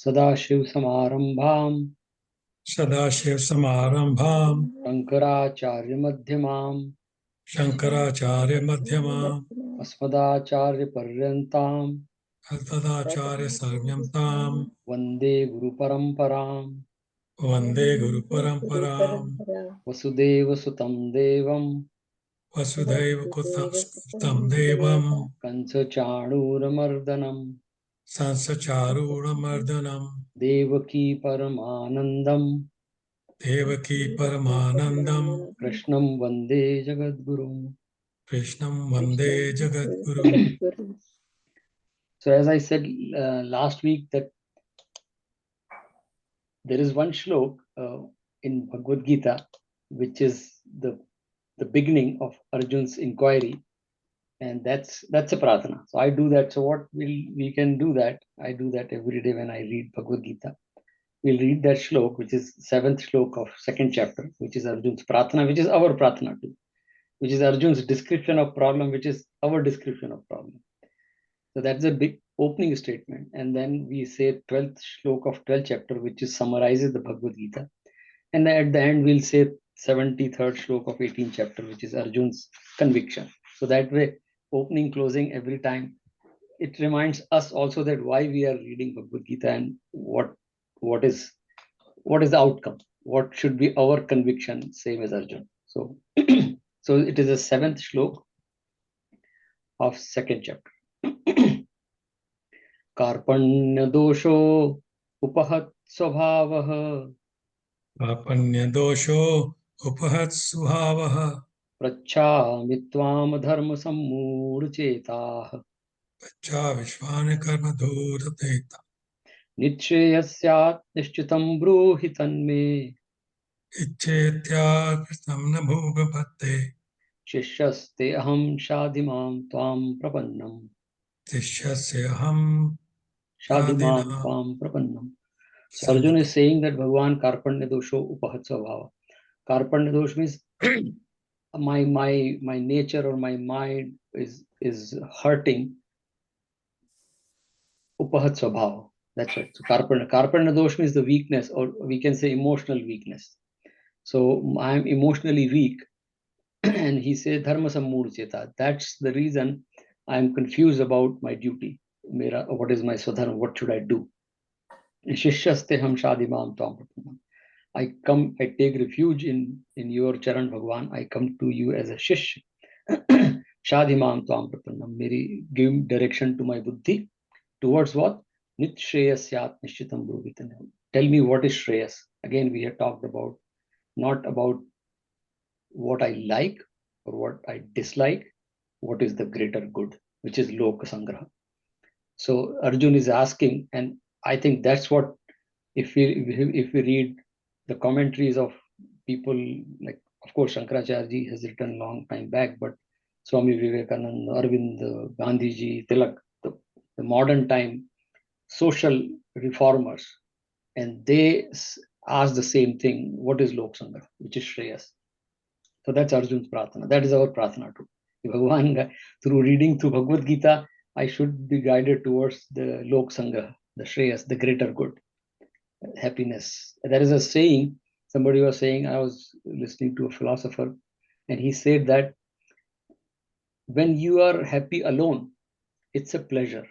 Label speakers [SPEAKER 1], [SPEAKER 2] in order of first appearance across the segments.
[SPEAKER 1] सदाशिवसमारम्भाम्
[SPEAKER 2] सदाशिवसमारम्भाम्
[SPEAKER 1] शङ्कराचार्यमध्यमाम्
[SPEAKER 2] शङ्कराचार्यमध्यमाम्
[SPEAKER 1] अस्मदाचार्यपर्यन्ताम्
[SPEAKER 2] तदाचार्यपर्यन्ताम्
[SPEAKER 1] वन्दे गुरुपरम्पराम्
[SPEAKER 2] वन्दे गुरुपरम्पराम्
[SPEAKER 1] वसुदेवसुतं देवम्
[SPEAKER 2] वसुधैवसुतं देवम्
[SPEAKER 1] कंसचाणूरमर्दनम्
[SPEAKER 2] कंसचाणूरमर्दनम्
[SPEAKER 1] देवकी परमानन्दम्
[SPEAKER 2] देवकी परमानन्दम्
[SPEAKER 1] कृष्णं वन्दे जगद्गुरुम्.
[SPEAKER 2] कृष्णं वन्दे जगद्गुरुम्.
[SPEAKER 1] So as I said last week, that there is one shlok in Bhagavad Gita, which is the beginning of Arjun's inquiry, and that's a pratana. So I do that. So what we can do that? I do that every day when I read Bhagavad Gita. We'll read that shlok, which is 7th shlok of 2nd chapter, which is Arjun's pratana, which is our pratana too, which is Arjun's description of problem, which is our description of problem. So that's a big opening statement. And then we say 12th shlok of 12th chapter, which is summarizes the Bhagavad Gita. And at the end, we'll say 73rd shlok of 18th chapter, which is Arjun's conviction. So that way, opening, closing every time, it reminds us also that why we are reading Bhagavad Gita and what is the outcome, what should be our conviction, same as Arjun. So, so it is the 7th shlok of 2nd chapter. कार्पण्यदोषो उपहत स्वभावः
[SPEAKER 2] कार्पण्यदोषो उपहत स्वभावः
[SPEAKER 1] पृच्छामि त्वां धर्म सम्मूढचेताः
[SPEAKER 2] पृच्छा विश्वानि कर्म दूरतेता
[SPEAKER 1] निश्चयस्यात् निश्चितं ब्रूहि तन्मे
[SPEAKER 2] इच्छेत्याकृतं न भोगपत्ते
[SPEAKER 1] शिष्यस्ते अहं शाधिमां त्वां प्रपन्नम्
[SPEAKER 2] शिष्यस्य अहं
[SPEAKER 1] शाधिमां
[SPEAKER 2] साधिना
[SPEAKER 1] त्वां प्रपन्नम्. So Arjuna is saying that Bhagavan Karpanya dosho upahat svabhava. Karpanya dosh means my nature or my mind is hurting. Upahat svabhava. That's right. So Karpanya dosh means the weakness, or we can say emotional weakness. So I'm emotionally weak. And he said dharma sammud cheta. That's the reason I'm confused about my duty. What is my swadharma? What should I do? Shishyaste ham shadimam tvam prapanam. I take refuge in your charan Bhagwan. I come to you as a shish. Shadimam tvam prapannam. Give direction to my buddhi. Towards what? Nit shreyasyat nishchitam bruvitanam. Tell me what is shreyas. Again, we have talked about, not about what I like or what I dislike, what is the greater good, which is loka sangraha. So Arjun is asking, and I think that's what, if we read the commentaries of people like, of course, Shankaracharya ji has written long time back, but Swami Vivekananda, Arvind, Gandhiji, Tilak, the modern time social reformers, and they ask the same thing: what is Lok Sangha, which is Shreyas? So that's Arjun's Prarthana. That is our Prarthana too. Bhagavan, through reading through Bhagavad Gita, I should be guided towards the Lok Sangha, the Shreyas, the greater good, happiness. There is a saying, somebody was saying, I was listening to a philosopher, and he said that when you are happy alone, it's a pleasure.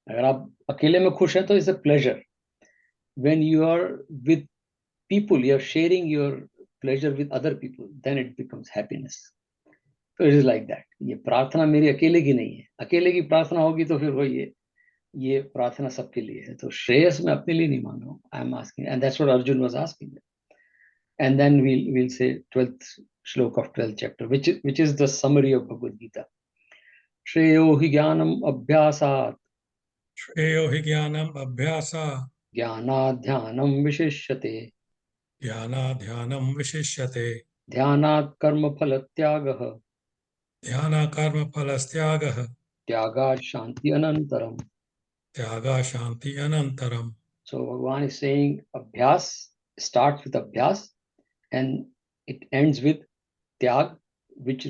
[SPEAKER 1] अगर आप अकेले में खुश हैं तो it's a pleasure. When you are with people, you are sharing your pleasure with other people, then it becomes happiness. So it is like that. ये प्रार्थना मेरी अकेले की नहीं है. अकेले की प्रार्थना होगी तो फिर वही है, ये प्रार्थना सबके लिए है. तो श्रेयस मैं अपने लिए नहीं मांग रहा हूँ. I am asking, and that's what Arjun was asking. And then we'll say 12th shlok of 12th chapter, which is the summary of Bhagavad Gita. Shreyo hi jnanam abhyasat.
[SPEAKER 2] श्रेयो हि ज्ञानम् अभ्यासात्
[SPEAKER 1] ज्ञानाध्यानं विशिष्यते.
[SPEAKER 2] ज्ञानाध्यानं विशिष्यते
[SPEAKER 1] ध्यानात् कर्मफलत्यागः.
[SPEAKER 2] ध्यानकर्मफलत्यागः
[SPEAKER 1] त्यागात् शान्ति अनन्तरम्.
[SPEAKER 2] त्यागा शांति अनंतरम.
[SPEAKER 1] So Bhagavan is saying abhyas starts with abhyas and it ends with tyag, which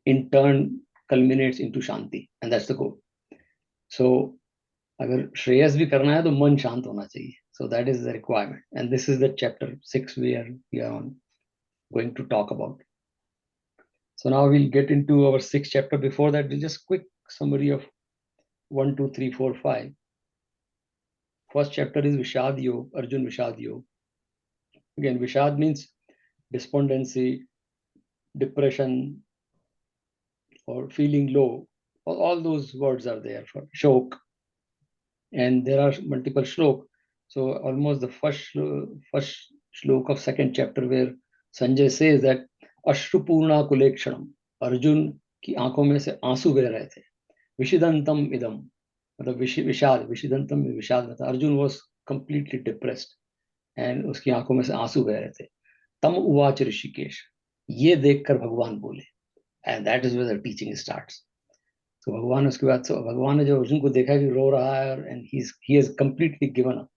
[SPEAKER 1] in turn culminates into shanti, and that's the goal. So अगर श्रेयस भी करना है तो मन शांत होना चाहिए. So that is the requirement, and this is the chapter 6 we are on going to talk about. So now we'll get into our sixth chapter. Before that, we'll just quick summary of 1, 2, 3, 4, 5. First chapter is Vishad Yog, Arjun Vishad Yog. Again, Vishad means despondency, depression, or feeling low. All those words are there for Shok. And there are multiple shlok. So almost the first shlok of second chapter where Sanjay says that Ashrupurna Kulekshanam, Arjun की आंखों में से आंसू बह रहे थे. विषिदंतम इदम, मतलब विषाद, विषिदंतम में विषाद में था. Arjun was completely depressed and उसकी आंखों में से आंसू बह रहे थे. तम उवाच ऋषिकेश, ये देखकर भगवान बोले. And that is where the teaching starts. तो भगवान उसके बाद भगवान ने जो अर्जुन को देखा कि रो रहा है and he has completely given up,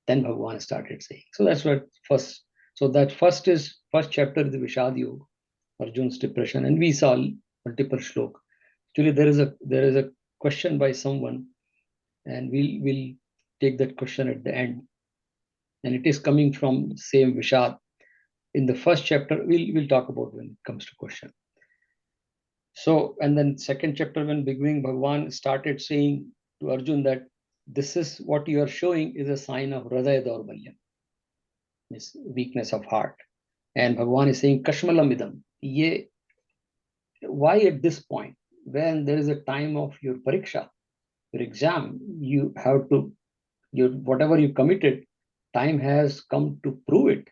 [SPEAKER 1] then Bhagwan started saying. So that's what first. So that first chapter is the Vishad Yoga, Arjun's depression, and we saw multiple shlok. Actually, there is a question by someone, and we'll take that question at the end, and it is coming from same Vishad. In the first chapter, we'll talk about when it comes to question. So, and then second chapter, when beginning, Bhagwan started saying to Arjun that this is what you are showing is a sign of Hridaya Daurbalyam, this weakness of heart. And Bhagwan is saying, Kashmalam idam. Ye, why at this point, when there is a time of your pariksha, your exam, you have to, whatever you committed, time has come to prove it.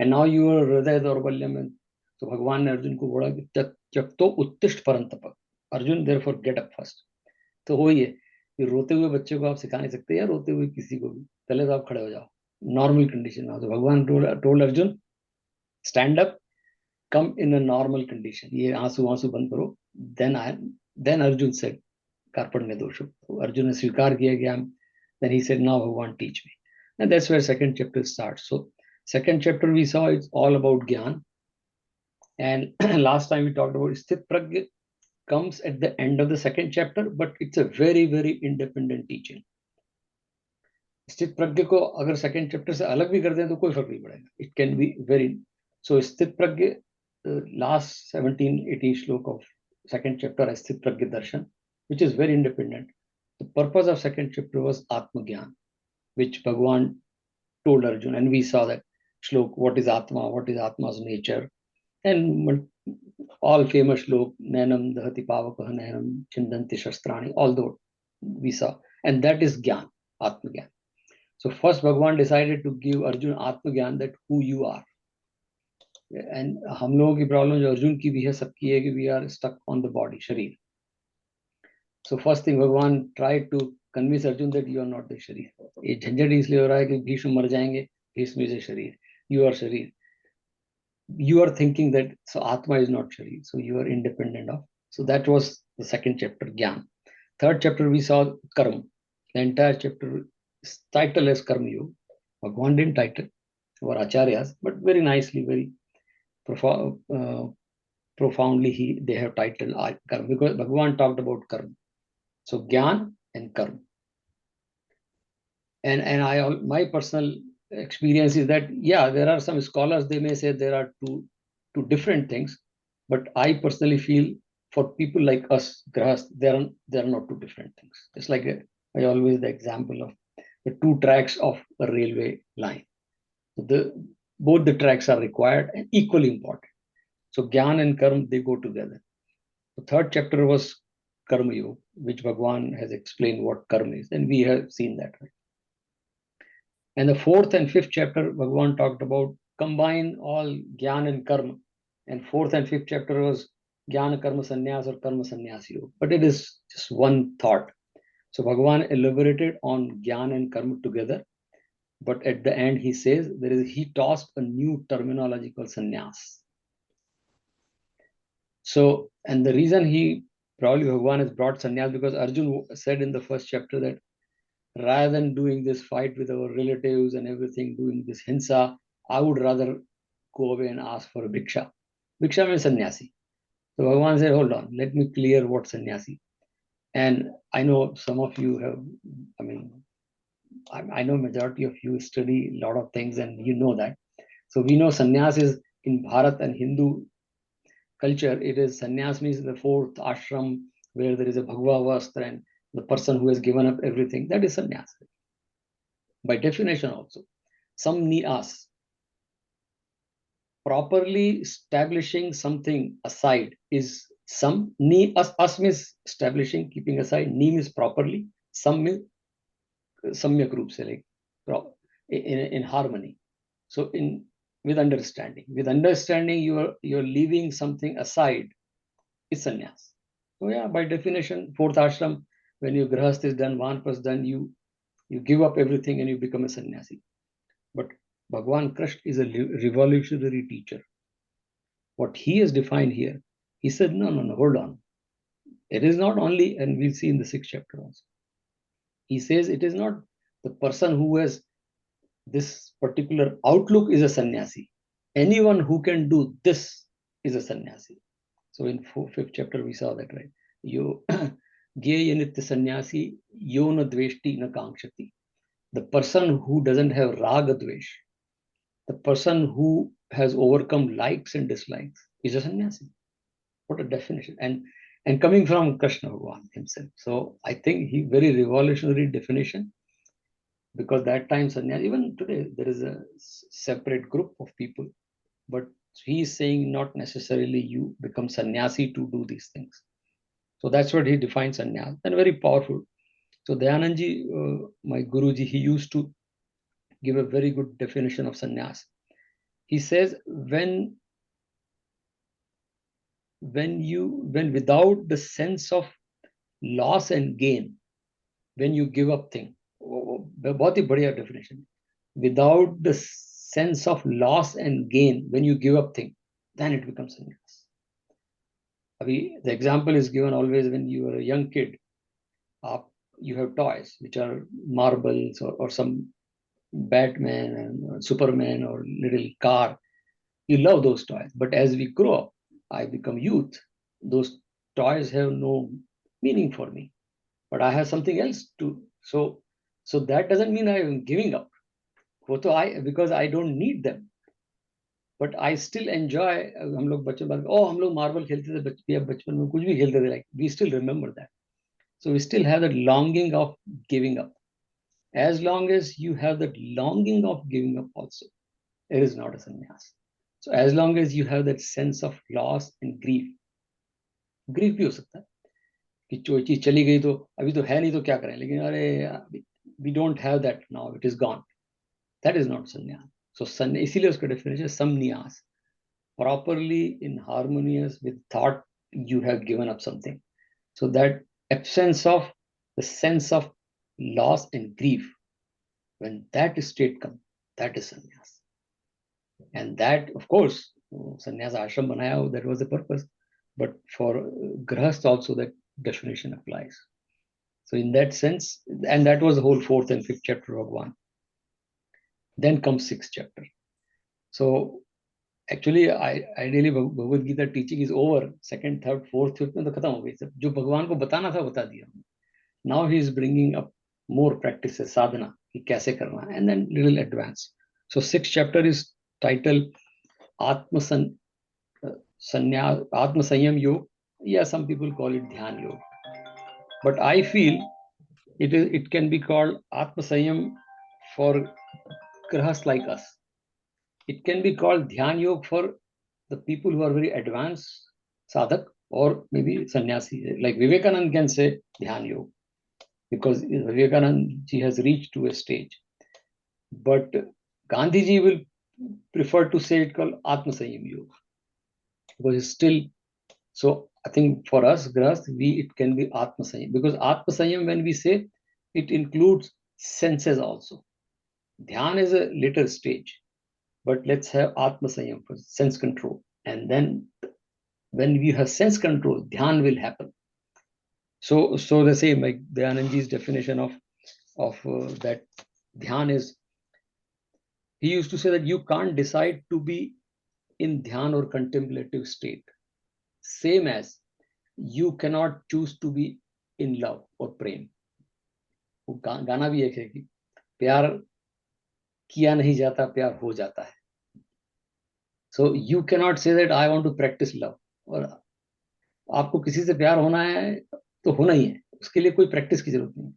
[SPEAKER 1] And now you are Hridaya Daurbalyam. So Bhagwan ने अर्जुन को बोला कि जब तो उत्तिष्ठ परंतप. Arjun therefore get up first. तो वही है कि रोते हुए बच्चे को आप सिखा नहीं सकते या रोते हुए किसी को भी. पहले तो आप खड़े हो जाओ नॉर्मल कंडीशन में. तो भगवान told Arjun stand up, come in a normal condition. ये आंसू आंसू बंद करो. Then Arjun said कार्पण्य दोषो. तो अर्जुन ने स्वीकार किया ज्ञान. Then he said, now Bhagwan teach me. And that's where second chapter starts. So second chapter we saw it's all about Gyan. And last time we talked about Sthit Pragya comes at the end of the second chapter, but it's a very, very independent teaching. स्थित प्रज्ञ को अगर second chapter से अलग भी कर दें तो कोई फर्क नहीं पड़ेगा. It can be very. So sthitaprajna, last 17-18 shlok of second chapter is Sthit Pragya Darshan, which is very independent. The purpose of second chapter was Atma Gyan, which Bhagwan told Arjun, and we saw that shlok, what is Atma, what is Atma's nature, and all famous shlok, Nanam Dahati Pavakah Nanam Chindanti Shastrani, all those we saw, and that is Gyan, Atma Gyan. So first Bhagwan decided to give Arjun Atma Gyan, that who you are. And हम लोगों की problem जो अर्जुन की भी है, सबकी है कि we are stuck on the body, शरीर. सो फर्स्ट थिंग भगवान try to convince Arjun that you are not the शरीर. ये झंझट इसलिए हो रहा है कि भीष्म मर जाएंगे, भीष्म इज अ शरीर, यू आर शरीर. You are thinking that so Atma is not Sharir, so you are independent of. So that was the second chapter, Gyan. Third chapter we saw Karma. The entire chapter title is Karma Yoga. Bhagwan didn't title, or Acharyas, but very nicely, very profoundly they have titled Karma, because Bhagwan talked about Karma. So Gyan and Karma. And my personal experience is that yeah, there are some scholars, they may say there are two different things, but I personally feel for people like us grahast, they are not two different things. It's like I always the example of the two tracks of a railway line. So both the tracks are required and equally important. So Gyan and Karma, they go together. The third chapter was Karma Yoga, which Bhagwan has explained what Karma is, and we have seen that, right? And the fourth and fifth chapter, Bhagwan talked about combine all Gyan and Karma. And fourth and fifth chapter was Gyana Karma Sannyas or Karma Sannyas Yoga. But it is just one thought. So Bhagwan elaborated on Gyan and Karma together. But at the end, he says he tossed a new terminology called sannyas. So, and the reason probably Bhagwan has brought sannyas, because Arjun said in the first chapter that rather than doing this fight with our relatives and everything, doing this hinsa, I would rather go away and ask for a bhiksha. Bhiksha means sannyasi. So Bhagwan said, hold on, let me clear what sannyasi. And I know some of you have, I mean, I know majority of you study a lot of things and you know that. So we know sannyas is in Bharat and Hindu culture, it is sannyas means the fourth ashram where there is a Bhagava Vastra and the person who has given up everything, that is sannyas. By definition also. Some niyas, properly establishing something aside is some ni as means establishing, keeping aside, ni means properly, some means samyak roop se, like in harmony. So in with understanding you're leaving something aside is sannyas. So yeah, by definition, fourth ashram, when your grahast is done, vanpas done, you give up everything and you become a sannyasi. But Bhagwan Krishna is a revolutionary teacher. What he has defined here, he said, no, hold on. It is not only, and we'll see in the 6th chapter also. He says it is not the person who has this particular outlook is a sannyasi. Anyone who can do this is a sannyasi. So in 5th chapter, we saw that, right? You Gyeya nitya sannyasi, yo na dveshti na kankshati. The person who doesn't have raga dvesh, the person who has overcome likes and dislikes is a sannyasi. What a definition. And coming from Krishna Bhagavan himself. So I think he very revolutionary definition, because that time sannyas, even today, there is a separate group of people, but he is saying not necessarily you become sannyasi to do these things. So that's what he defines sannyas, and very powerful. So Dayanandji, my Guruji, he used to give a very good definition of sannyas. He says, when without the sense of loss and gain, when you give up thing, बहुत ही बढ़िया definition. Without the sense of loss and gain, when you give up thing, then it becomes sannyas. The example is given always when you are a young kid. You have toys which are marbles or some Batman and Superman or little car. You love those toys, but as we grow up, I become youth, those toys have no meaning for me, but I have something else to. So that doesn't mean I am giving up. Because I don't need them, but I still enjoy. हम लोग बच्चों में हम लोग marble खेलते थे बचपन में, कुछ भी खेलते थे, like we still remember that. So we still have that longing of giving up. As long as you have that longing of giving up also, it is not a sannyas. So as long as you have that sense of loss and grief भी हो सकता है कि जो चीज चली गई तो अभी तो है नहीं तो क्या करें, लेकिन अरे we don't have that now, it is gone. That is not sannyas. So इसीलिए उसका definition samnyas, properly in harmonious with thought, you have given up something. So that absence of the sense of loss and grief, when that state comes, that is sannyas. And that, of course, sannyas ashram banaya, that was the purpose. But for grahast also, that definition applies. So in that sense, and that was the whole 4th and 5th chapter of Bhagwan. Then comes 6th chapter. So actually, ideally, Bhagavad Gita teaching is over. 2nd, 3rd, 4th, 5th में तो खत्म हो गई सब. जो भगवान को बताना था बता दिया. Now he is bringing up more practices, sadhana, कि कैसे करना, and then little advanced. So 6th chapter is titled Atma Sanyam Yoga. Yeah, some people call it Dhyan Yoga. But I feel it can be called Atma Sanyam for grahas like us. It can be called Dhyan Yoga for the people who are very advanced sadhak, or maybe sannyasi. Like Vivekananda can say Dhyan Yoga, because Vivekananda ji has reached to a stage. But Gandhiji will prefer to say it called Atma Sanyam Yoga, because it's still. So I think for us, grahast, it can be Atma Sanyam, because Atma Sanyam, when we say, it includes senses also. Dhyan is a later stage, but let's have Atma Sanyam for sense control. And then when we have sense control, Dhyan will happen. So the same, like Dayanandji's definition of that Dhyan is, he used to say that you can't decide to be in Dhyan or contemplative state. Same as you cannot choose to be in love or प्रेम. वो गाना भी एक है कि प्यार किया नहीं जाता, प्यार हो जाता है. So you cannot say that I want to practice love. और आपको किसी से प्यार होना है तो होना ही है, उसके लिए कोई प्रैक्टिस की जरूरत नहीं.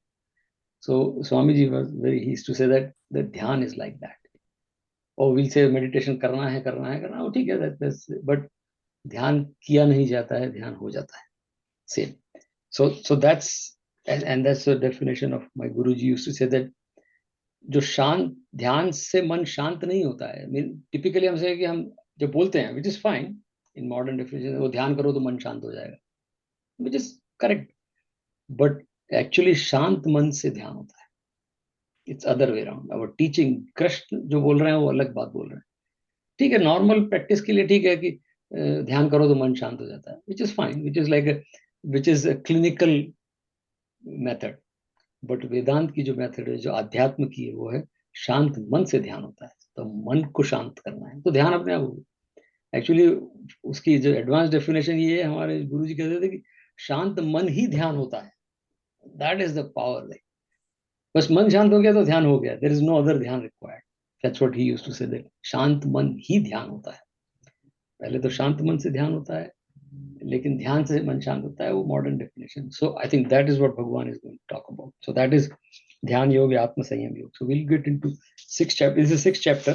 [SPEAKER 1] So Swamiji was very, he used to say that the dhyan is like that. Or we'll say meditation करना है करना है करना है, वो ठीक है, that's but ध्यान किया नहीं जाता है, ध्यान हो जाता है. Same. So that's and that's the definition of my Guruji used to say that जो शांत, ध्यान से मन शांत नहीं होता है. टिपिकली हम से कि हम जब बोलते हैं विच is fine in modern definition, वो ध्यान करो तो मन शांत हो जाएगा, which is correct, but actually शांत मन से ध्यान होता है. It's other way around. Our teaching, Krishna जो बोल रहे हैं वो अलग बात बोल रहे हैं. ठीक है, नॉर्मल प्रैक्टिस के लिए ठीक है कि ध्यान करो तो मन शांत हो जाता है, which is fine, which is like which is clinical method. But Vedanta की जो मेथड है, जो अध्यात्म की है, वो है शांत मन से ध्यान होता है. तो मन को शांत करना है तो ध्यान अपने आप होगा. एक्चुअली उसकी जो एडवांस डेफिनेशन ये है, हमारे गुरुजी कहते थे कि शांत मन ही ध्यान होता है. That is the power. बस मन शांत हो गया तो ध्यान हो गया, देयर इज नो अदर ध्यान required. That's what he used to say, that शांत मन ही ध्यान होता है. पहले तो शांत मन से ध्यान होता है, लेकिन ध्यान से मन शांत होता है, वो modern definition. So I think that is what Bhagwan is going to talk about. So that is dhyan yoga, atma samyam yoga. So will get into 6 chapter. This is 6th chapter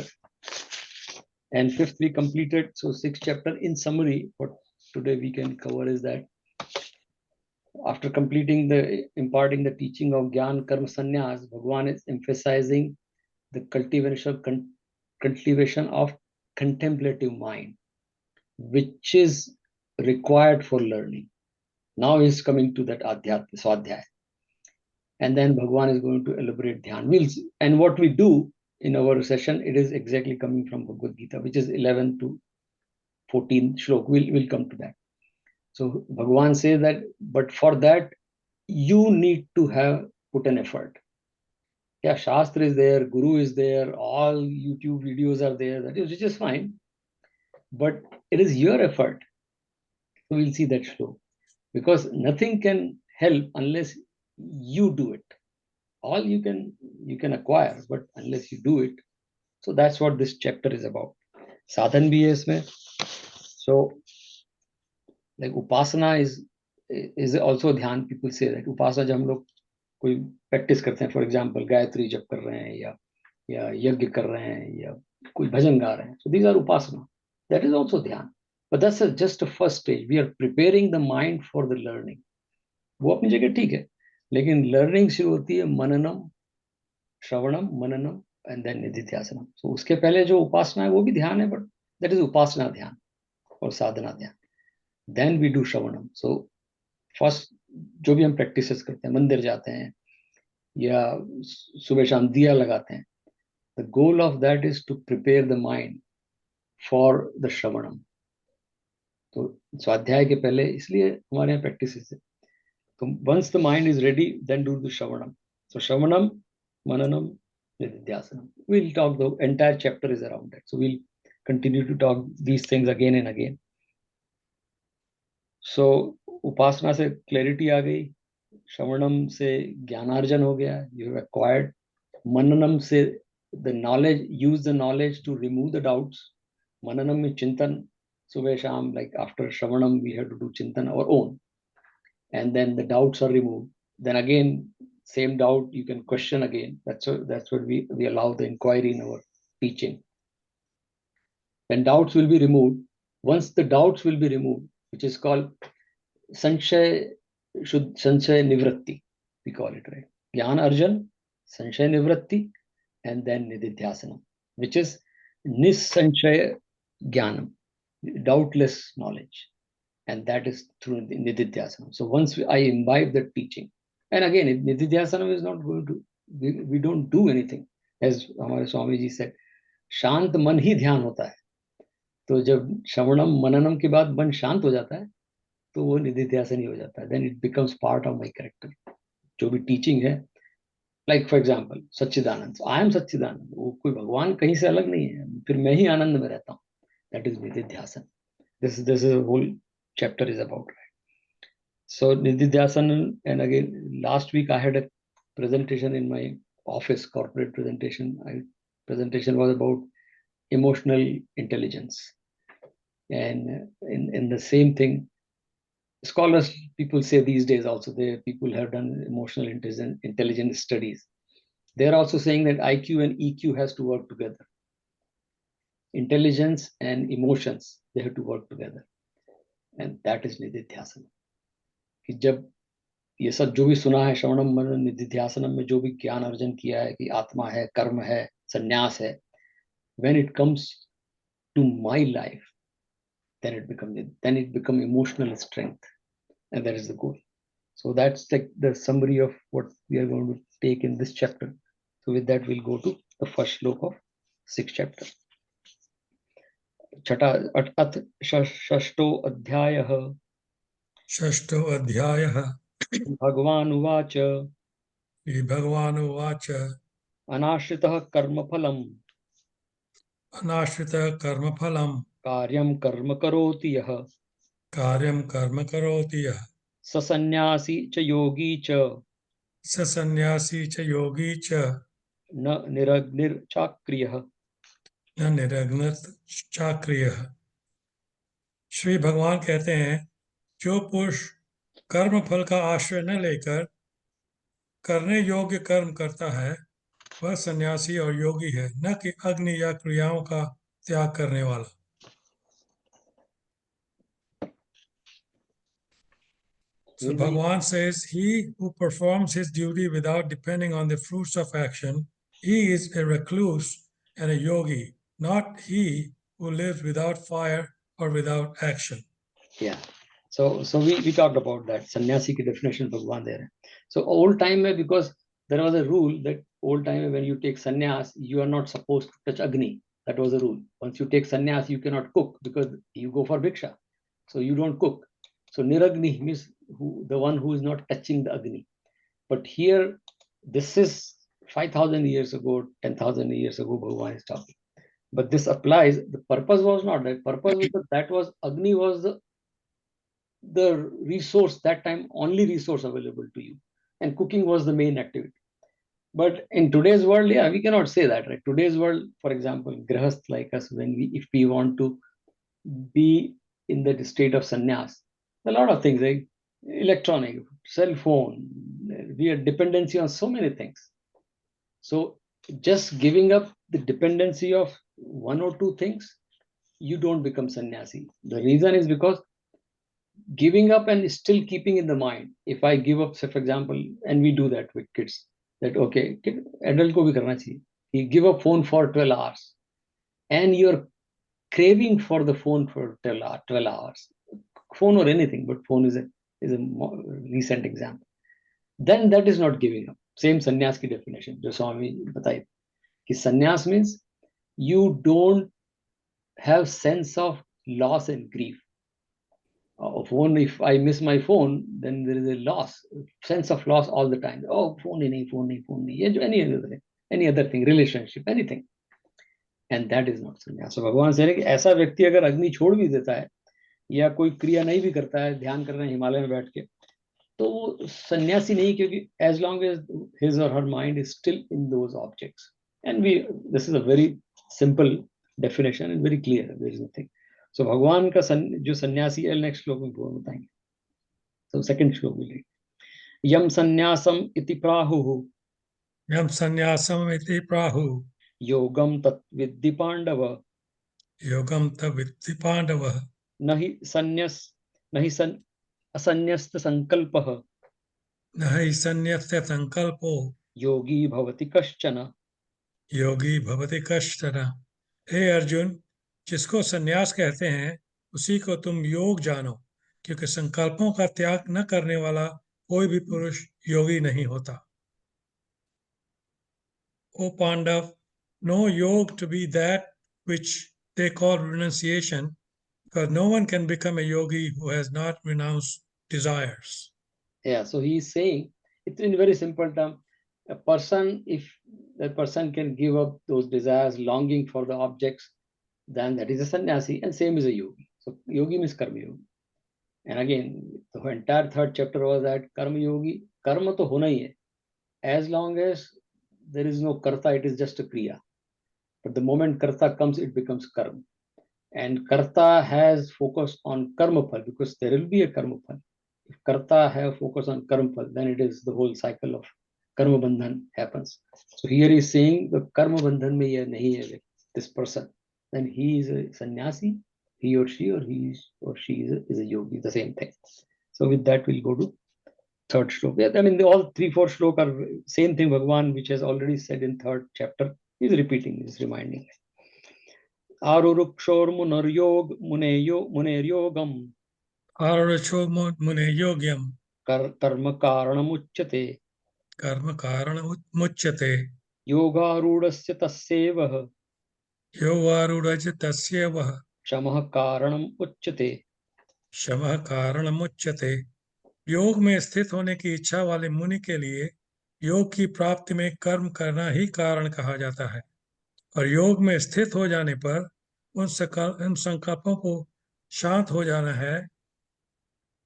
[SPEAKER 1] and 5th we completed. So 6th chapter in summary, what today we can cover is that after completing the imparting the teaching of Gyan Karma Sannyas, Bhagwan is emphasizing the cultivation of contemplative mind, which is required for learning. Now he's coming to that adhyatma, swadhyaya. And then Bhagwan is going to elaborate dhyan. And what we do in our session, it is exactly coming from Bhagavad Gita, which is 11 to 14 shlok. We'll come to that. So Bhagwan says that, but for that, you need to have put an effort. Yeah, Shastra is there, Guru is there, all YouTube videos are there, that is, which is fine. But it is your effort. So we'll see that shlok. Because nothing can help unless you do it. All you can acquire, but unless you do it. So that's what this chapter is about. Sadhan bhi hai isme. So like upasana is also dhyan. People say that upasana jab hum log कोई practice करते हैं, for example Gayatri जप कर रहे हैं या यज्ञ कर रहे हैं या कोई भजन गा रहे हैं, so these are upasana. That is also dhyan. But that's just a first stage. We are preparing the mind for the learning. वो अपनी जगह ठीक है, लेकिन लर्निंग शुरू होती है मननम, श्रवणम, मननम एंड देन निधिध्यासनम. सो उसके पहले जो उपासना है वो भी ध्यान है, बट दैट इज उपासना ध्यान और साधना ध्यान. Then we do shravanam. So first जो भी हम प्रैक्टिसेस करते हैं, मंदिर जाते हैं या सुबह शाम दिया लगाते हैं, the goal of that is to prepare the mind for the shravanam. तो स्वाध्याय के पहले इसलिए हमारे यहाँ प्रैक्टिस है. तो once the mind is ready, then do the shravanam. So shravanam, mananam, nididhyasanam. We'll talk, the entire chapter is around that. So we'll continue to talk these things again and again. So उपासना से क्लैरिटी आ गई, श्रवणम से ज्ञानार्जन हो गया, यू हैव एक्वायर्ड. मननम से the knowledge, use the knowledge to remove the doubts. मननम में चिंतन, सुबह शाम, like after shravanam we have to do chintan our own, and then the doubts are removed. Then again, same doubt you can question again. That's what we allow the inquiry in our teaching. Then doubts will be removed. Once the doubts will be removed, which is called sanchay nivratti, we call it, right? Gyan arjan, sanchay nivratti, and then nididhyasanam, which is nisanchay jnanam, doubtless knowledge. And that is through nididhyasanam. So once I imbibe the teaching, and again, nididhyasanam is not going to, we don't do anything. As हमारे Swami ji said, शांत मन ही ध्यान होता है. तो जब श्रवणम मननम के बाद मन शांत हो जाता है, तो वो निधिध्यासन ही हो जाता है. Then it becomes part of my character. जो भी टीचिंग है, like for example Sachchidananda, I am Sachchidananda, वो कोई भगवान कहीं से अलग नहीं है, फिर मैं ही आनंद में रहता हूँ. That is nididhyasana. This whole chapter is about, right? So Nididhyasana, and again, last week I had a presentation in my office, corporate presentation. Presentation was about emotional intelligence. And in the same thing, scholars, people say these days also, people have done emotional intelligence studies. They're also saying that IQ and EQ has to work together. Intelligence and emotions, they have to work together. And that is Nididhyasana. कि जब ये सब जो भी सुना है श्रवणम मनन निधिध्यासनम में जो भी ज्ञान अर्जन किया है कि आत्मा है, कर्म है, संन्यास है, when it comes to my life, then it become emotional strength, and that is the goal. So that's like the summary of what we are going to take in this chapter. So with that, we'll go to the first shlok of sixth chapter. अथ षष्ठो अध्यायः.
[SPEAKER 2] षष्ठो अध्यायः.
[SPEAKER 1] भगवान् उवाच.
[SPEAKER 2] भगवान् उवाच.
[SPEAKER 1] अनाश्रितः कर्मफलम्.
[SPEAKER 2] अनाश्रितः कर्मफलम्.
[SPEAKER 1] कार्यं कर्म करोति यः.
[SPEAKER 2] कार्यं कर्म करोति यः.
[SPEAKER 1] स सन्न्यासी च योगी च.
[SPEAKER 2] स सन्न्यासी च योगी च.
[SPEAKER 1] न निरग्निर्चाक्रियः.
[SPEAKER 2] न निरग्निर्चाक्रियः. श्री भगवान कहते हैं, जो पुरुष कर्म फल का आश्रय न लेकर करने योग्य कर्म करता है, वह सन्यासी और योगी है, न कि अग्नि या क्रियाओं का त्याग करने वाला. So Bhagavan says, he who performs his duty without depending on the fruits of action, he is a recluse and a yogi, not he who lives without fire or without action.
[SPEAKER 1] Yeah. So we talked about that. Sannyasi ki definition Bhagwan there. So old time mein, because there was a rule that old time mein when you take sannyas, you are not supposed to touch Agni. That was the rule. Once you take sannyas, you cannot cook because you go for bhiksha. So you don't cook. So niragni means the one who is not touching the Agni. But here, this is 5,000 years ago, 10,000 years ago, Bhagwan is talking. But this applies. The purpose was not that. Purpose was that was Agni was the resource that time, only resource available to you, and cooking was the main activity. But in today's world, yeah, we cannot say that, right? Today's world, for example, grahast like us, if we want to be in the state of sannyas, a lot of things like electronic, cell phone, we are dependency on so many things. So just giving up the dependency of one or two things, you don't become sannyasi. The reason is because giving up and still keeping in the mind, if I give up, say for example, and we do that with kids, that okay, adult ko bhi karna chahiye. You give up phone for 12 hours and you're craving for the phone for 12 hours, phone or anything, but phone is a more recent example. Then that is not giving up. Same sannyas ki definition, jo Swami bataye. Ki sannyas means you don't have sense of loss and grief. Phone, if I miss my phone, then there is a loss, sense of loss all the time. Oh, phone nahi, any other thing, relationship, anything. And that is not sannyas. So भगवान से कि ऐसा व्यक्ति अगर अग्नि छोड़ भी देता है या कोई क्रिया नहीं भी करता है, ध्यान कर रहे हैं हिमालय में बैठ के, तो वो सन्यासी नहीं, क्योंकि as long as his or her mind is still in those objects. And this is a very simple definition and very clear. There is nothing. So भगवान का जो सन्यासी है, नेक्स्ट श्लोक में बताएंगे. So second श्लोक में यम सन्यासम इति प्राहुः.
[SPEAKER 2] यम संन्यासम इति प्राहुः.
[SPEAKER 1] योगम तत्विद्धि पांडव.
[SPEAKER 2] योगम तद्विद्धि पांडव.
[SPEAKER 1] नहि असन्यस्त संकल्पः.
[SPEAKER 2] नहि संन्यस्त संकल्पो.
[SPEAKER 1] योगी भवति कश्चन.
[SPEAKER 2] योगी भवति कश्चन. हे अर्जुन, जिसको संन्यास कहते हैं उसी को तुम योग जानो, क्योंकि संकल्पों का त्याग न करने वाला कोई भी पुरुष योगी नहीं होता. O Pandav, know yoga to be that which they call renunciation, because no one can become a yogi who has not renounced desires.
[SPEAKER 1] Yeah, so he is saying, it's in very simple term, a person, if that person can give up those desires, longing for the objects, then that is a sannyasi, and same is a yogi. So yogi means karma yogi. And again, the entire third chapter was that karma yogi, karma to hona hi hai. As long as there is no karta, it is just a kriya. But the moment karta comes, it becomes karma. And karta has focus on karma phal, because there will be a karma phal. If karta have focus on karma phal, then it is the whole cycle of karma bandhan happens. So here he is saying the karma bandhan mein ye nahi hai this person. Then he is a sannyasi, he or she, is a yogi, the same thing. So with that, we'll go to third shlok. Yeah, I mean, all 3-4 shlok are same thing. Bhagwan, which has already said in third chapter, is repeating, is reminding. आरुरुक्षोर्मुनर्योग मुनेर्योगम
[SPEAKER 2] आरुरुक्षो मुने योग्यम
[SPEAKER 1] कर्म कारणमुच्यते
[SPEAKER 2] कर्म कारणमुच्यते
[SPEAKER 1] योगारूढ़स्य तस्यैवः
[SPEAKER 2] योगारूढस्य तस्यैवः
[SPEAKER 1] शमः कारणम् उच्यते.
[SPEAKER 2] शमः कारणमुच्यते। योग में स्थित होने की इच्छा वाले मुनि के लिए योग की प्राप्ति में कर्म करना ही कारण कहा जाता है, और योग में स्थित हो जाने पर उन संकल्पों को शांत हो जाना है,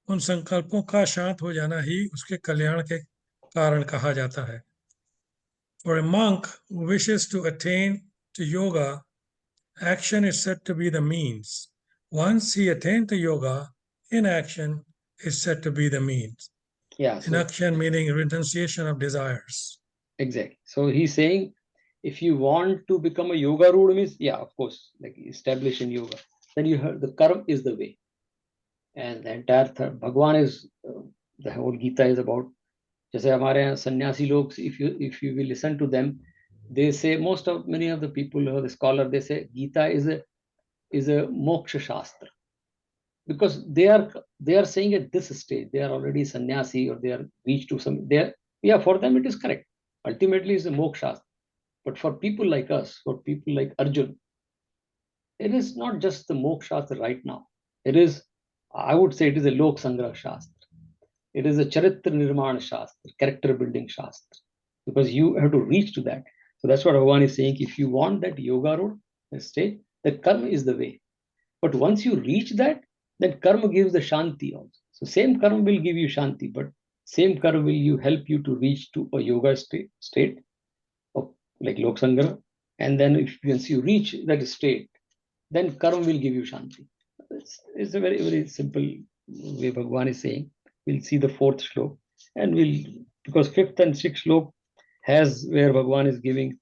[SPEAKER 2] उन संकल्पों का शांत हो जाना ही उसके कल्याण के कारण कहा जाता है. For a monk who wishes to attain to yoga, action is said to be the means. Once he attained to yoga, inaction is said to be the means.
[SPEAKER 1] Yeah. So,
[SPEAKER 2] inaction meaning renunciation of desires.
[SPEAKER 1] Exactly. So he's saying, if you want to become a yoga road, means, yeah, of course, like establish in yoga, then you have the karma is the way. And the entire Bhagwan is, the whole Gita is about, जैसे हमारे यहाँ सन्यासी लोग, if you will listen to them, they say, many of the people or the scholar, they say Gita is a moksha shastra, because they are saying at this stage they are already sannyasi, or they are reached to some, yeah, for them it is correct, ultimately it's a moksha shastra. But for people like us, for people like Arjun, it is not just the moksha shastra right now. It is, I would say, it is a lok sangrah shastra. It is a charitra nirmana shastra, character building shastra, because you have to reach to that. So that's what Bhagavan is saying. If you want that yoga road, state, the karma is the way. But once you reach that, then karma gives the shanti also. So same karma will give you shanti, but same karma will help you to reach to a yoga state of like lok sangrah. And then once you reach that state, then karma will give you shanti. It's a very, very simple way Bhagavan is saying. We'll see the fourth shlok, and because fifth and sixth shlok has where Bhagavan is giving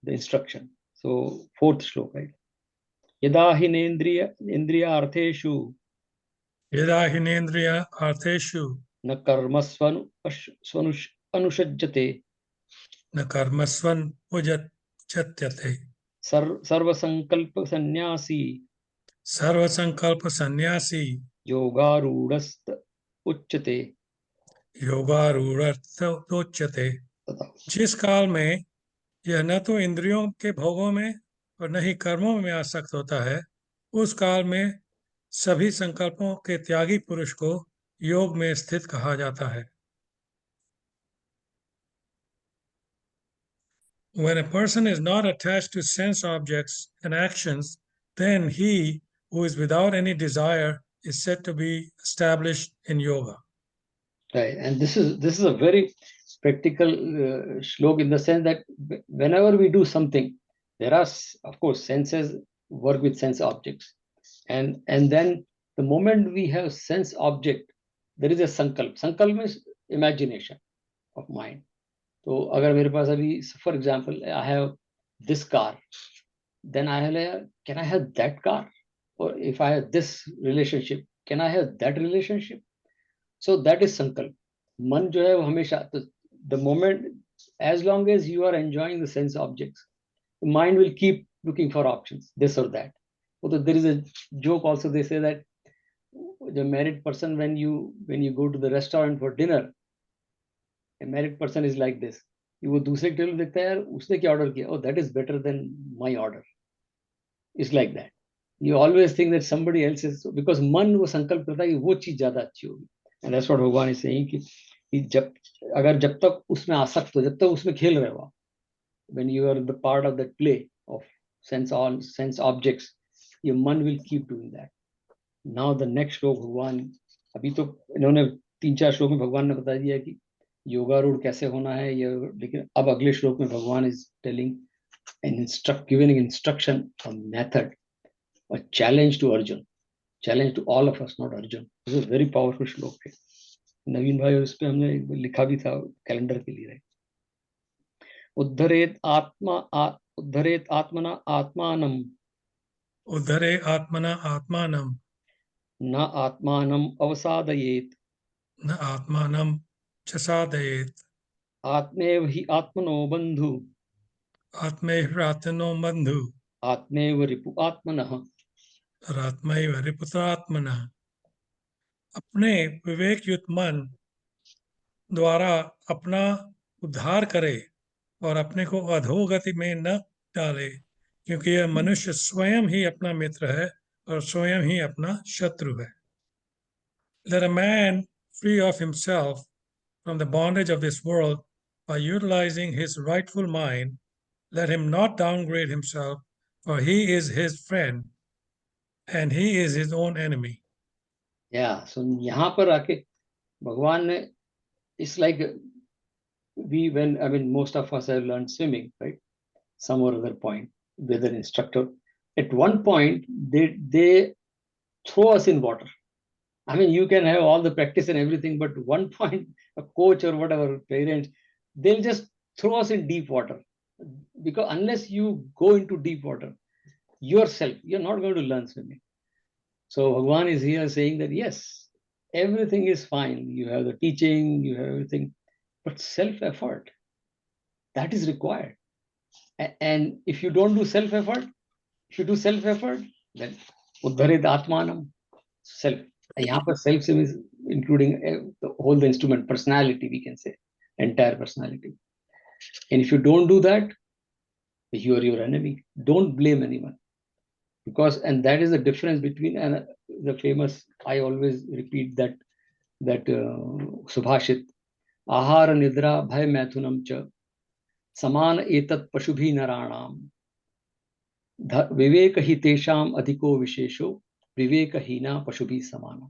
[SPEAKER 1] the instruction. So fourth shlok, right? Yada indriya artheshu
[SPEAKER 2] यदा हिनेन्द्रिय अर्थेषु
[SPEAKER 1] न अनुषज्यते
[SPEAKER 2] न कर्मस्वन् उपजत्यते
[SPEAKER 1] सर्वसंकल्प सन्यासी
[SPEAKER 2] सर्वसंकल्प सन्यासी
[SPEAKER 1] योगारूढ़स्त उच्यते.
[SPEAKER 2] योगारूढ़ोच्यते. जिस काल में यह न तो इंद्रियों के भोगों में और न ही कर्मों में आसक्त होता है, उस काल में सभी संकल्पों के त्यागी पुरुष को योग में स्थित कहा जाता है. When a person is not attached to sense objects and actions, then he who is without any desire is said to be established in yoga.
[SPEAKER 1] Right, and this is a very practical shlok, in the sense that whenever we do something, there are, of course, senses work with sense objects, and then the moment we have sense object, there is a sankalp. Sankalp means imagination of mind. So agar mere paas abhi, for example, I have this car, then I have, can I have that car? Or if I have this relationship, can I have that relationship? So that is sankalp. मन जो है वो हमेशा, तो the moment, as long as you are enjoying the sense objects, the mind will keep looking for options, this or that. So there is a joke also, they say that the married person, when you go to the restaurant for dinner, a married person is like this. वो दूसरे table में देखता है, यार उसने क्या order किया, oh that is better than my order. It's like that. You always think that somebody else is, because मन वो संकल्प करता है कि वो चीज ज्यादा अच्छी होगी. And that's what भगवान is saying, कि जब तक उसमें आसक्त हो, जब तक उसमें खेल रहे हो, when you are the part of that play of sense objects, your मन will keep doing that. Now the next shlok, Bhagwan अभी तो इन्होंने 3-4 श्लोक में भगवान ने बता दिया कि योगारूढ़ कैसे होना है ये, लेकिन अब अगले श्लोक में भगवान is telling an giving instruction, a method, a challenge to Arjun, challenge to all of us, not Arjun. This is very powerful श्लोक है. नवीन भाई उस पे हमने लिखा भी था कैलेंडर के लिए. उद्धरेत आत्मना आत्मानम
[SPEAKER 2] उद्धरे आत्मना आत्मानं
[SPEAKER 1] न आत्मानम अवसादयेत
[SPEAKER 2] न आत्मानं च साधयेत्
[SPEAKER 1] आत्मेव हि आत्मनो बंधु
[SPEAKER 2] आत्मैवात्मनो बन्धु
[SPEAKER 1] आत्मेव रिपु आत्मनः.
[SPEAKER 2] और आत्मैव रिपुत्रात्मनः. अपने विवेक युक्त मन द्वारा अपना उद्धार करे और अपने को अधोगति में न डाले, क्योंकि यह मनुष्य स्वयं ही अपना मित्र है और स्वयं ही अपना शत्रु है. Let a man free of himself from the bondage of this world by utilizing his rightful mind. Let him not downgrade himself, for he is his friend and he is his own enemy.
[SPEAKER 1] सो यहाँ पर आके भगवान ने, it's like we when I mean most of us have learned swimming, right? Some or other point with an instructor. At one point they throw us in water. I mean, you can have all the practice and everything, but one point a coach or whatever parents, they'll just throw us in deep water, because unless you go into deep water yourself, you're not going to learn swimming. So Bhagwan is here saying that yes, everything is fine. You have the teaching, you have everything, but self-effort, that is required. And if you don't do self-effort, if you do self-effort, then uddharit atmanam, self. यहाँ पर self से is including the whole the instrument, personality, we can say, entire personality. And if you don't do that, you are your enemy. Don't blame anyone, because and that is the difference between, and the famous, I always repeat that subhashit, ahara nidra bhay maithunam cha saman etat pashubhi naranam विवेक ही तेषाम अधिको विशेषो विवेक हीना पशुभि समाना.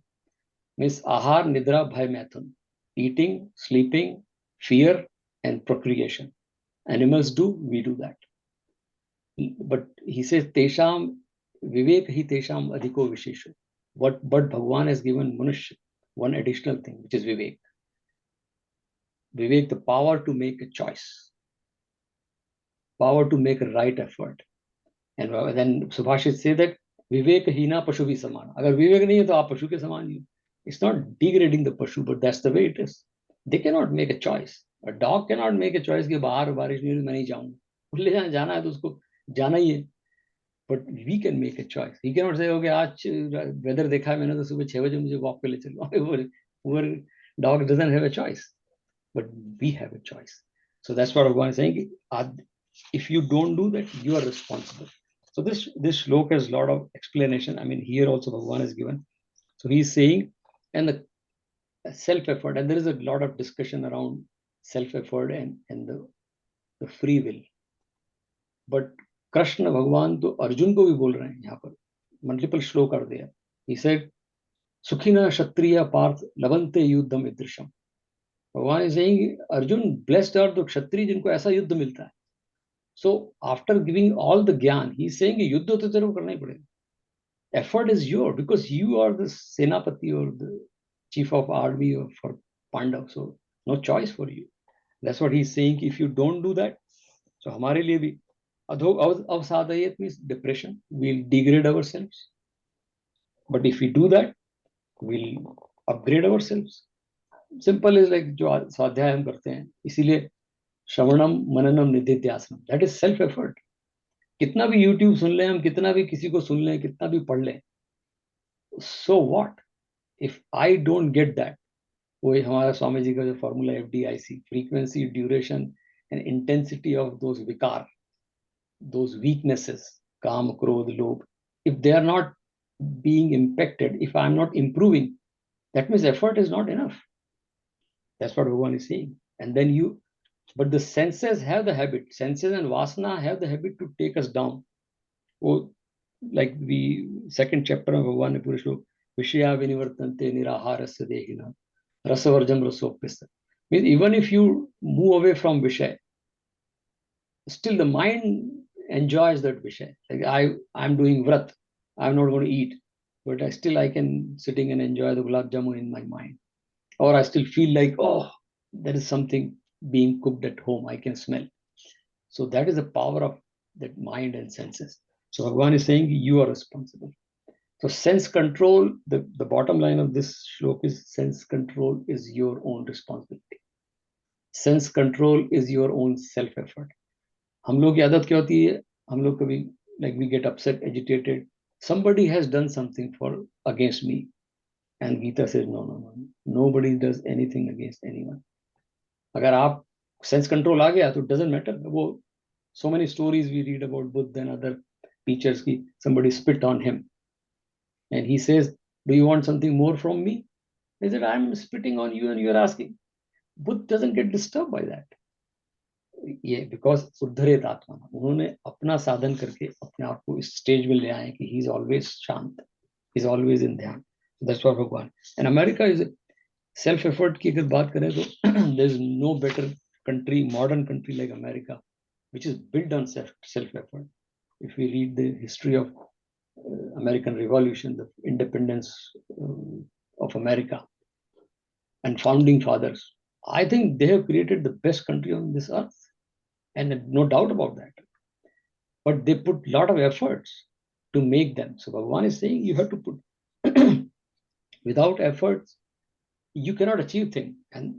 [SPEAKER 1] Means ahar, nidra, bhay, maithun, eating, sleeping, fear, and procreation. Animals do, we do that. But he says tesham vivek hi tesham adhiko vishesho. But Bhagwan has given Manushya one additional thing, which is vivek. Vivek, the power to make a choice, power to make a right effort. And then Subhashit say that vivek hina pashu bhi samana. Agar vivek nahi hai to aap pashu ke saman hi. It's not degrading the pashu, but that's the way it is. They cannot make a choice. A dog cannot make a choice कि बाहर बारिश नहीं, मैं नहीं जाऊंगा. उसले जहाँ जाना है तो उसको जाना ही है. But we can make a choice. He cannot say, okay, आज weather देखा है मैंने तो सुबह 6 बजे मुझे walk पे ले चलो. Poor dog doesn't have a choice, but we have a choice. So that's what Bhagwan is saying. If you don't do that, you are responsible. So this shlok has a lot of explanation. I mean, here also Bhagwan is given. So he's saying, and the self-effort, and there is a lot of discussion around self-effort and the free will. But Krishna Bhagwan to Arjun को भी बोल रहे हैं यहाँ पर. Multiple श्लोक are there. He said, Sukhina Kshatriya Parth Lavante Yuddham Idrisham. Bhagwan is saying, Arjun, blessed are the Kshatriya जिनको ऐसा युद्ध मिलता है. So after giving all the gyan, he's saying युद्ध तो तेरे को करना ही पड़ेगा. Effort is yours because you are the Senapati or the chief of army for Pandav. So no choice for you. That's what he's saying. If you don't do that, so हमारे लिए भी अवसादयत means depression. We'll degrade ourselves. But if we do that, we'll upgrade ourselves. Simple is like जो स्वाध्याय हम करते हैं, इसीलिए श्रवणम mananam निधिध्यासनम, that is self effort. कितना भी YouTube सुन लें हम, कितना भी किसी को सुन लें, कितना भी पढ़ लें, so what if I don't get that? वही हमारा स्वामी जी का जो formula FDIC, frequency, duration and intensity of those vikar, those weaknesses, काम, क्रोध, लोभ, if they are not being impacted, if I'm not improving, that means effort is not enough. That's what Bhagavan is saying. And then but the senses have the habit, senses and vasana have the habit to take us down. Oh, like the second chapter of Bhagavan ne pure shlok, Vishaya vinivartante niraharasya dehina. Rasavarjam rasopista. Means even if you move away from Vishaya, still the mind enjoys that Vishaya. Like I'm doing vrat, I'm not going to eat, but I can sitting and enjoy the gulab jamun in my mind. Or I still feel like, oh, there is something being cooked at home, I can smell. So that is the power of that mind and senses. So Bhagavan is saying you are responsible. So sense control, the bottom line of this shlok is sense control is your own responsibility. Sense control is your own self-effort. हम लोग की आदत क्या होती है, हम लोग कभी like we get upset, agitated. Somebody has done something for against me, and Gita says no, no, no, nobody does anything against anyone. अगर आप sense control आ गया तो it doesn't matter. वो so many stories we read about Buddha and other teachers की somebody spit on him, and he says, "Do you want something more from me?" He said, "I'm spitting on you, and you're asking." Buddha doesn't get disturbed by that. ये because उद्धरित आत्मा, उन्होंने अपना साधन करके अपने आप को इस स्टेज में ले आए कि ही इज ऑलवेज शांत, इज ऑलवेज इन ध्यान. दैट्स व्हाट भगवान. And America is self effort की अगर बात करें तो there is no better country, modern country like America, which is built on self effort. If we read the history of American Revolution, the independence of America and founding fathers, I think they have created the best country on this earth, and no doubt about that. But they put a lot of efforts to make them. So Bhagavan is saying you have to put without efforts, you cannot achieve things. And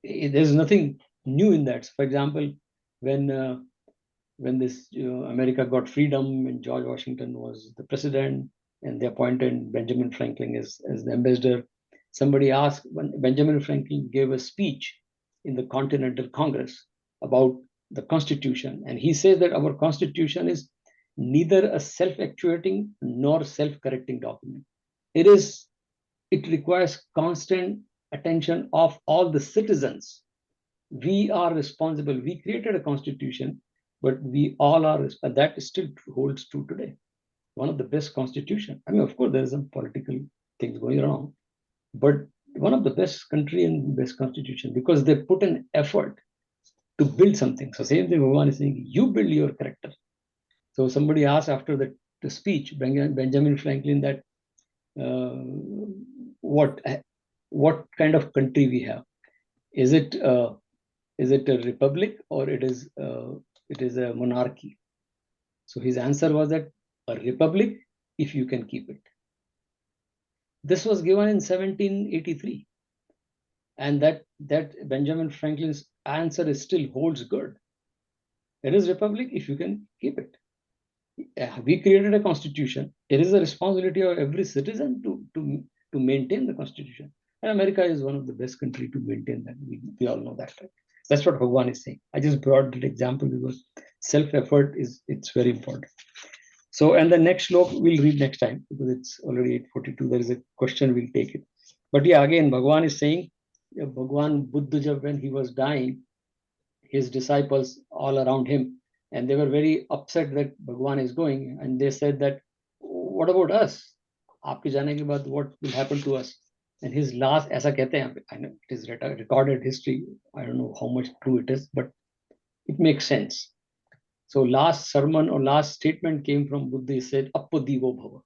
[SPEAKER 1] there's nothing new in that. So for example, when this America got freedom, and George Washington was the president, and they appointed Benjamin Franklin as the ambassador, somebody asked when Benjamin Franklin gave a speech in the Continental Congress about the Constitution, and he says that our Constitution is neither a self-actuating nor self-correcting document. It requires constant attention of all the citizens. We are responsible. We created a constitution, but we all are, that still holds true today. One of the best constitution. I mean, of course, there's some political things going around, but one of the best country and best constitution, because they put an effort to build something. So same thing Bhagavan is saying, you build your character. So somebody asked after the speech, Benjamin Franklin, that what kind of country we have? Is it a republic, or it is a monarchy? So his answer was that a republic, if you can keep it. This was given in 1783, and that Benjamin Franklin's answer still holds good. It is republic if you can keep it. We created a constitution. It is the responsibility of every citizen to maintain the constitution. And America is one of the best country to maintain that. We all know that, right? That's what Bhagavan is saying. I just brought that example because self-effort it's very important. So, and the next shlok we'll read next time because it's already 8:42. There is a question, we'll take it. But yeah, again, Bhagavan is saying, Bhagavan Buddha, when he was dying, his disciples all around him, and they were very upset that Bhagavan is going, and they said that, what about us? Aapke jaane ke baad, what will happen to us? And his last, aisa kehte hain, I know it is recorded history. I don't know how much true it is, but it makes sense. So last sermon or last statement came from Buddha. He said, Appadivo bhava.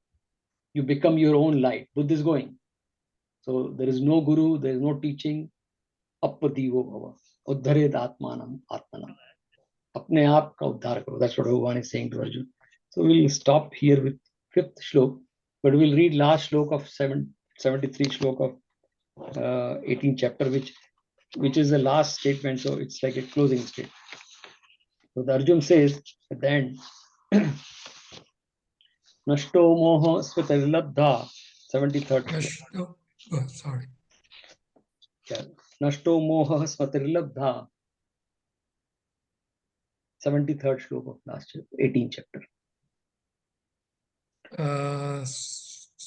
[SPEAKER 1] You become your own light. Buddha is going. So there is no guru, there is no teaching. Appadivo bhava. Uddharet atmanam atmanam. Apne aap ka uddhar karo. That's what Bhagavan is saying to Arjuna. So we'll stop here with 5th shlok, but we'll read last shlok of 73 shlok of 18th chapter, which is the last statement. So it's like a closing statement. So the Arjuna says at the end, Nashto moho svatarilabdha, 73rd shlok.
[SPEAKER 2] Sorry.
[SPEAKER 1] Nashto moha svatarilabdha, 73rd shlok of last 18th chapter.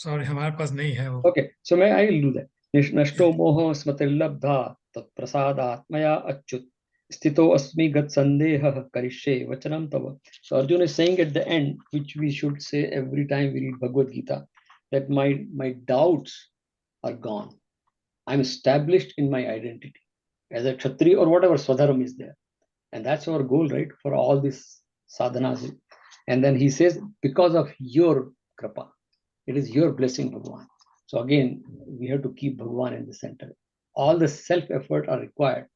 [SPEAKER 2] Sorry, हमारे पास नहीं है वो.
[SPEAKER 1] Okay, so I will do that. Nashto moho svatarilabdha tat prasadat maya achyut sthito asmi gat sandeha karishe vachanam tava. So Arjuna is saying at the end, which we should say every time we read Bhagavad Gita, that my doubts are gone. I'm established in my identity as a Kshatriya or whatever Swadharma is there. And that's our goal, right? For all these sadhanas. And then he says, because of your kripa, it is your blessing, Bhagavan. So again, we have to keep Bhagavan in the center. All the self-effort are required,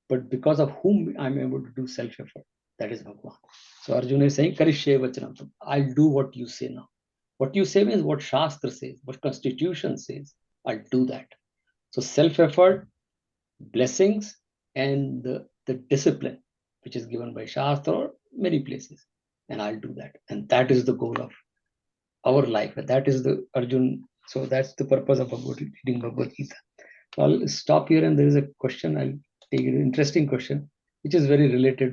[SPEAKER 1] but because of whom I'm able to do self-effort, that is Bhagavan. So Arjuna is saying, Karishye vachanam. I'll do what you say now. What you say means what Shastra says, what Constitution says. I'll do that. So self-effort, blessings, and the discipline, which is given by Shastra or many places. And I'll do that. And that is the goal of our life. And that is the Arjun. So that's the purpose of reading Bhagavad Gita. So I'll stop here, and there is a question. I'll take an interesting question, which is very related